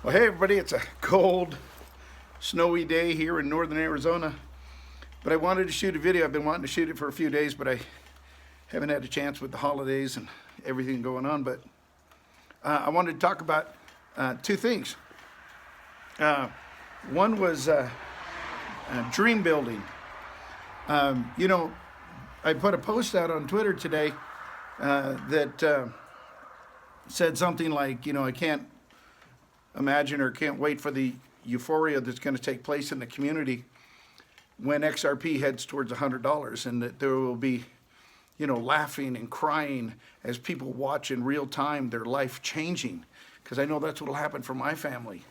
Well, hey everybody, it's a cold, snowy day here in northern Arizona, but I wanted to shoot a video. I've been wanting to shoot it for a few days, but I haven't had a chance with the holidays and everything going on. But I wanted to talk about two things. One was dream building. I put a post out on Twitter today that said something like, I can't imagine or can't wait for the euphoria that's going to take place in the community when XRP heads towards $100, and that there will be, laughing and crying as people watch in real time their life changing, because I know that's what will happen for my family.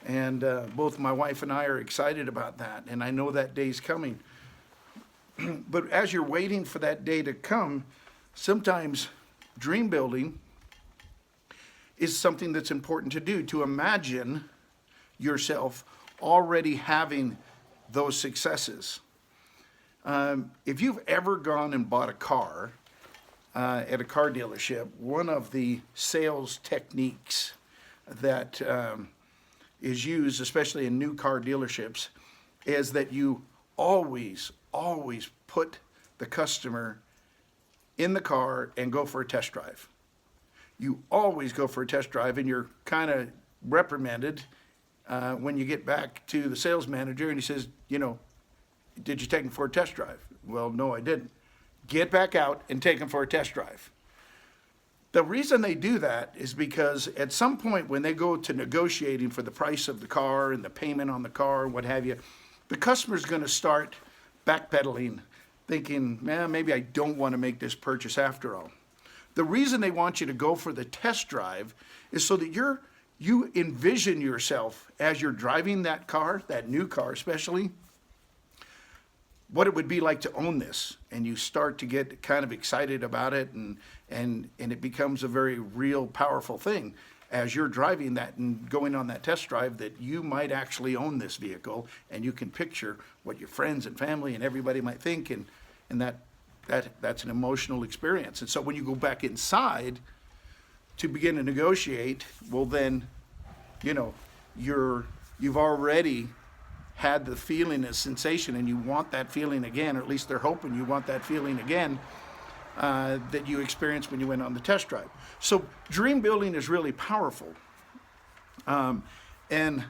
And both my wife and I are excited about that, and I know that day's coming. But as you're waiting for that day to come, sometimes dream building is something that's important to do, to imagine yourself already having those successes. If you've ever gone and bought a car at a car dealership, one of the sales techniques that is used, especially in new car dealerships, is that you always put the customer in the car and go for a test drive. You always go for a test drive, and you're kind of reprimanded when you get back to the sales manager and he says, did you take him for a test drive? Well, no, I didn't. Get back out and take him for a test drive. The reason they do that is because at some point when they go to negotiating for the price of the car and the payment on the car and what have you, the customer's going to start backpedaling, thinking, man, maybe I don't want to make this purchase after all. The reason they want you to go for the test drive is so that you envision yourself as you're driving that car, that new car especially, what it would be like to own this. And you start to get kind of excited about it, and it becomes a very real, powerful thing as you're driving that and going on that test drive, that you might actually own this vehicle, and you can picture what your friends and family and everybody might think, and that's an emotional experience. And so when you go back inside to begin to negotiate, well then, you've already had the feeling, a sensation, and you want that feeling again, or at least they're hoping you want that feeling again that you experienced when you went on the test drive. So dream building is really powerful. And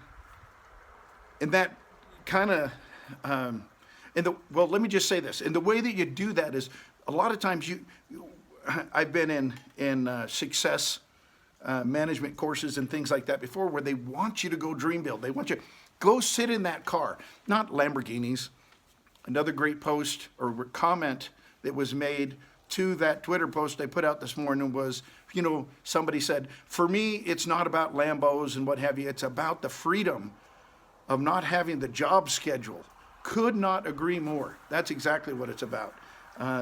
that kind of, let me just say this. And the way that you do that is, a lot of times I've been in success management courses and things like that before, where they want you to go dream build. They want you go sit in that car, not Lamborghinis. Another great post or comment that was made to that Twitter post I put out this morning was, somebody said, for me, it's not about Lambos and what have you. It's about the freedom of not having the job schedule. Could not agree more. That's exactly what it's about.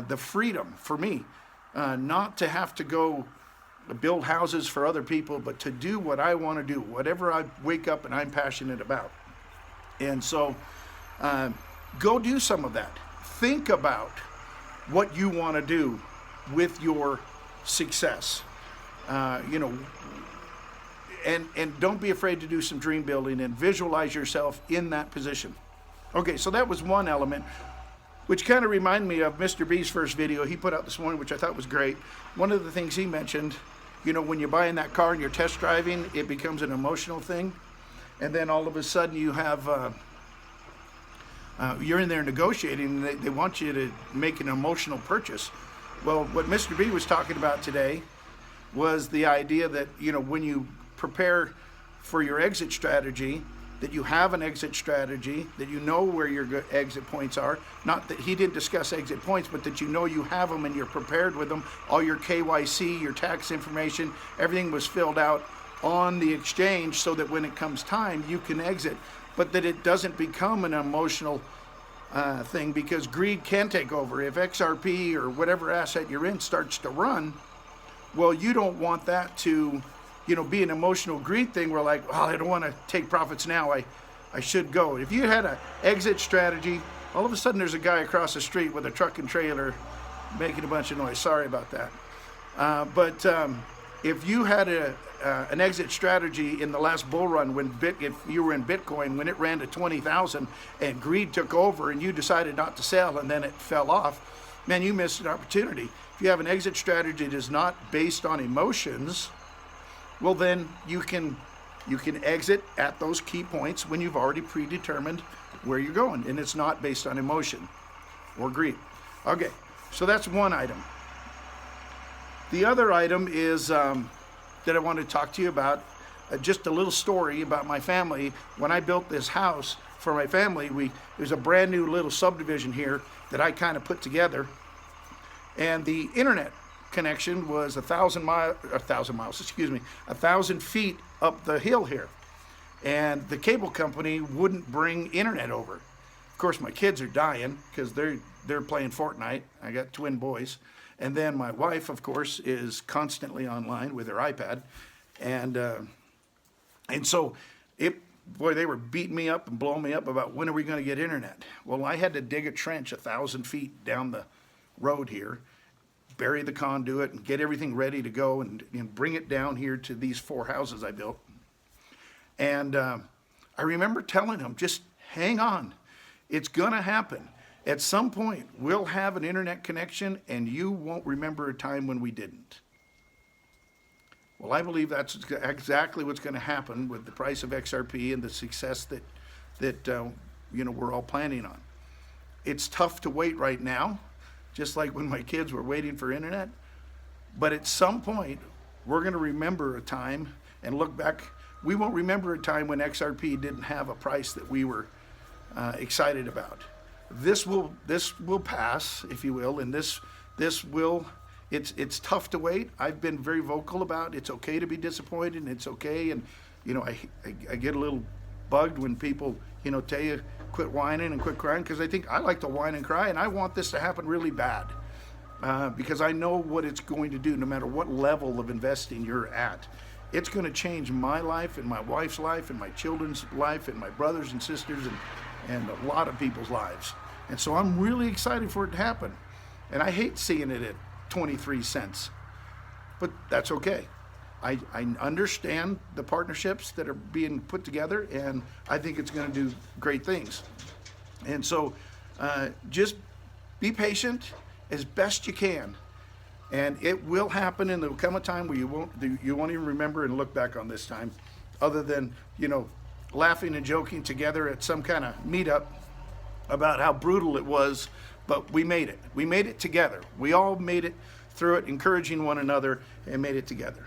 The freedom for me, not to have to go build houses for other people, but to do what I want to do, whatever I wake up and I'm passionate about. And so go do some of that. Think about what you want to do with your success. And don't be afraid to do some dream building and visualize yourself in that position. Okay, so that was one element, which kind of reminded me of Mr. B's first video he put out this morning, which I thought was great. One of the things he mentioned, when you're buying that car and you're test driving, it becomes an emotional thing. And then all of a sudden you have, you're in there negotiating, and they want you to make an emotional purchase. Well, what Mr. B was talking about today was the idea that, when you prepare for your exit strategy, that you have an exit strategy, that you know where your exit points are. Not that he didn't discuss exit points, but that you have them and you're prepared with them. All your KYC, your tax information, everything was filled out on the exchange so that when it comes time, you can exit. But that it doesn't become an emotional thing, because greed can take over. If XRP or whatever asset you're in starts to run, well, you don't want that to be an emotional greed thing where like, well, I don't want to take profits now, I should go. If you had an exit strategy, all of a sudden there's a guy across the street with a truck and trailer making a bunch of noise. Sorry about that. But if you had an exit strategy in the last bull run when if you were in Bitcoin, when it ran to 20,000 and greed took over and you decided not to sell and then it fell off, man, you missed an opportunity. If you have an exit strategy that is not based on emotions, well, then you can exit at those key points when you've already predetermined where you're going, and it's not based on emotion or greed. Okay, so that's one item. The other item is that I want to talk to you about, just a little story about my family. When I built this house for my family, there's a brand new little subdivision here that I kind of put together, and the internet connection was 1,000 feet up the hill here, and the cable company wouldn't bring internet over. Of course, my kids are dying because they're playing Fortnite. I got twin boys, and then my wife, of course, is constantly online with her iPad, and so they were beating me up and blowing me up about when are we going to get internet. Well, I had to dig a trench 1,000 feet down the road here, bury the conduit and get everything ready to go and bring it down here to these 4 houses I built. And I remember telling them, just hang on. It's going to happen. At some point, we'll have an internet connection and you won't remember a time when we didn't. Well, I believe that's exactly what's going to happen with the price of XRP and the success that we're all planning on. It's tough to wait right now, just like when my kids were waiting for internet. But at some point, we're going to remember a time and look back. We won't remember a time when XRP didn't have a price that we were excited about. This will pass, if you will, and it's tough to wait. I've been very vocal about it's okay to be disappointed, and it's okay. And I get a little bugged when people tell you quit whining and quit crying, because I think I like to whine and cry, and I want this to happen really bad because I know what it's going to do. No matter what level of investing you're at, it's going to change my life and my wife's life and my children's life and my brothers and sisters and a lot of people's lives. And so I'm really excited for it to happen. And I hate seeing it at 23 cents, but that's okay. I understand the partnerships that are being put together, and I think it's going to do great things. And so just be patient as best you can, and it will happen, and there will come a time where you won't even remember and look back on this time, other than laughing and joking together at some kind of meetup about how brutal it was. But we made it. We made it together. We all made it through it, encouraging one another, and made it together.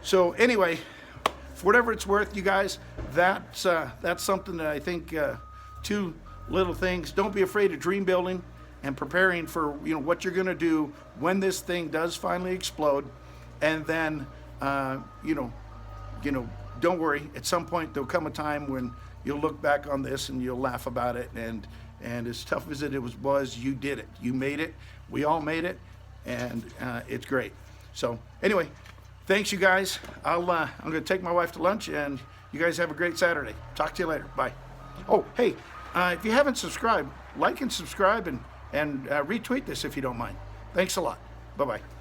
So anyway, for whatever it's worth, you guys, that's something that I think, 2 little things. Don't be afraid of dream building and preparing for what you're going to do when this thing does finally explode. And then don't worry. At some point there'll come a time when you'll look back on this and you'll laugh about it. And as tough as it was, you did it. You made it. We all made it, and it's great. So anyway, thanks, you guys. I'm going to take my wife to lunch, and you guys have a great Saturday. Talk to you later. Bye. Oh, hey, if you haven't subscribed, like and subscribe and retweet this if you don't mind. Thanks a lot. Bye-bye.